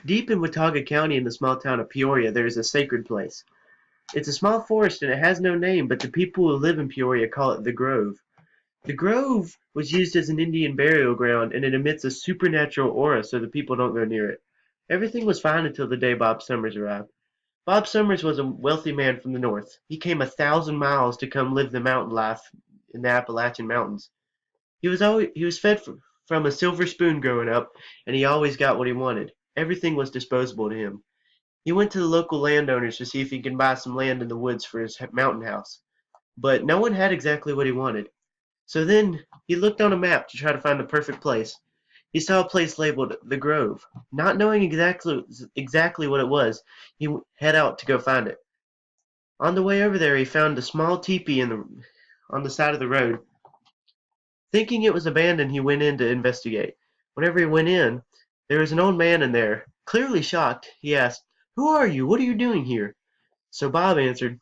Deep in Watauga County in the small town of Peoria, there is a sacred place. It's a small forest and it has no name, but the people who live in Peoria call it the Grove. The Grove was used as an Indian burial ground and it emits a supernatural aura so the people don't go near it. Everything was fine until the day Bob Summers arrived. Bob Summers was a wealthy man from the north. He came 1,000 miles to come live the mountain life in the Appalachian Mountains. He was fed from a silver spoon growing up, and he always got what he wanted. Everything was disposable to him. He went to the local landowners to see if he could buy some land in the woods for his mountain house, but no one had exactly what he wanted. So then he looked on a map to try to find the perfect place. He saw a place labeled The Grove. Not knowing exactly what it was, he head out to go find it. On the way over there, he found a small teepee on the side of the road. Thinking it was abandoned, he went in to investigate. Whenever he went in, there was an old man in there. Clearly shocked, he asked, "Who are you? What are you doing here?" So Bob answered,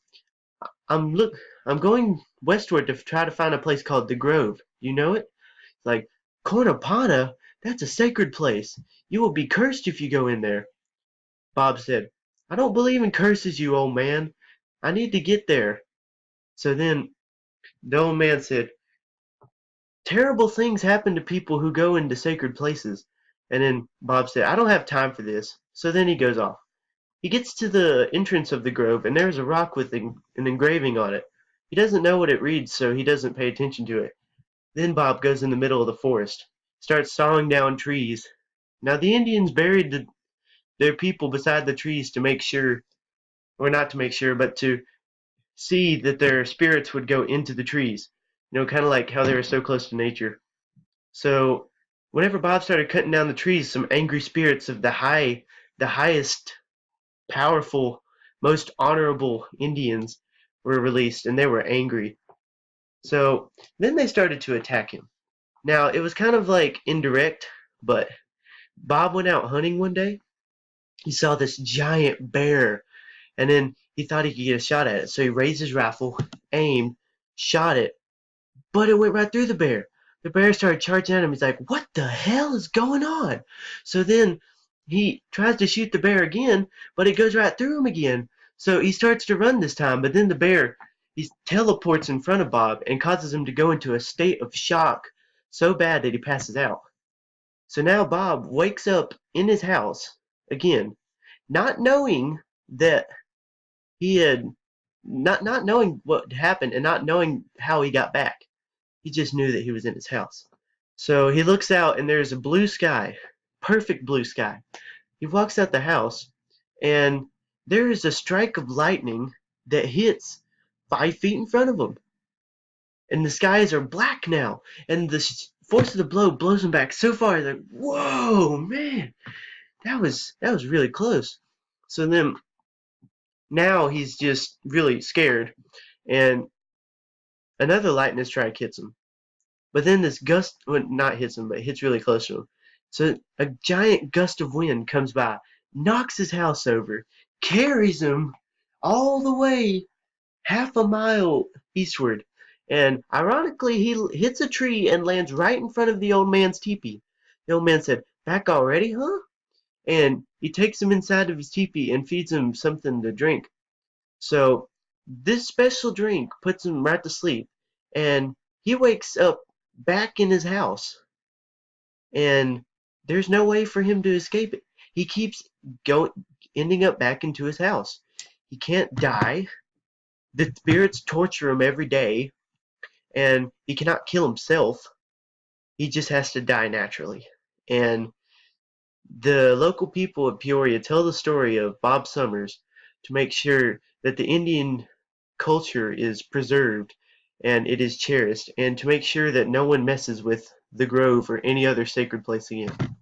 I'm going westward to try to find a place called the Grove. You know it?" It's like, "Cornapana? That's a sacred place. You will be cursed if you go in there." Bob said, "I don't believe in curses, you old man. I need to get there." So then the old man said, "Terrible things happen to people who go into sacred places." And then Bob said, "I don't have time for this." So then he goes off. He gets to the entrance of the grove, and there's a rock with an engraving on it. He doesn't know what it reads, so he doesn't pay attention to it. Then Bob goes in the middle of the forest, starts sawing down trees. Now the Indians buried their people beside the trees to make sure, or not to make sure, but to see that their spirits would go into the trees. Kind of like how they were so close to nature. So whenever Bob started cutting down the trees, some angry spirits of the highest, powerful, most honorable Indians were released, and they were angry. So then they started to attack him. Now it was kind of like indirect, but Bob went out hunting one day. He saw this giant bear, and then he thought he could get a shot at it. So he raised his rifle, aimed, shot it, but it went right through the bear. The bear started charging at him. He's like, "What the hell is going on?" So then he tries to shoot the bear again, but it goes right through him again. So he starts to run this time, but then the bear he teleports in front of Bob and causes him to go into a state of shock so bad that he passes out. So now Bob wakes up in his house again, not knowing that he had not knowing what happened and not knowing how he got back. He just knew that he was in his house. So he looks out and there's a blue sky, perfect blue sky. He walks out the house and there is a strike of lightning that hits 5 feet in front of him. And the skies are black now. And the force of the blow blows him back so far. He's like, "Whoa, man, that was really close." So then now he's just really scared. And another lightning strike hits him. But then this gust, well, not hits him, but hits really close to him. So a giant gust of wind comes by, knocks his house over, carries him all the way half a mile eastward. And ironically, he hits a tree and lands right in front of the old man's teepee. The old man said, "Back already, huh?" And he takes him inside of his teepee and feeds him something to drink. So this special drink puts him right to sleep. And he wakes up back in his house. And there's no way for him to escape it. He keeps going, ending up back into his house. He can't die. The spirits torture him every day, and he cannot kill himself. He just has to die naturally. And the local people of Peoria tell the story of Bob Summers to make sure that the Indian culture is preserved and it is cherished, and to make sure that no one messes with the Grove or any other sacred place again.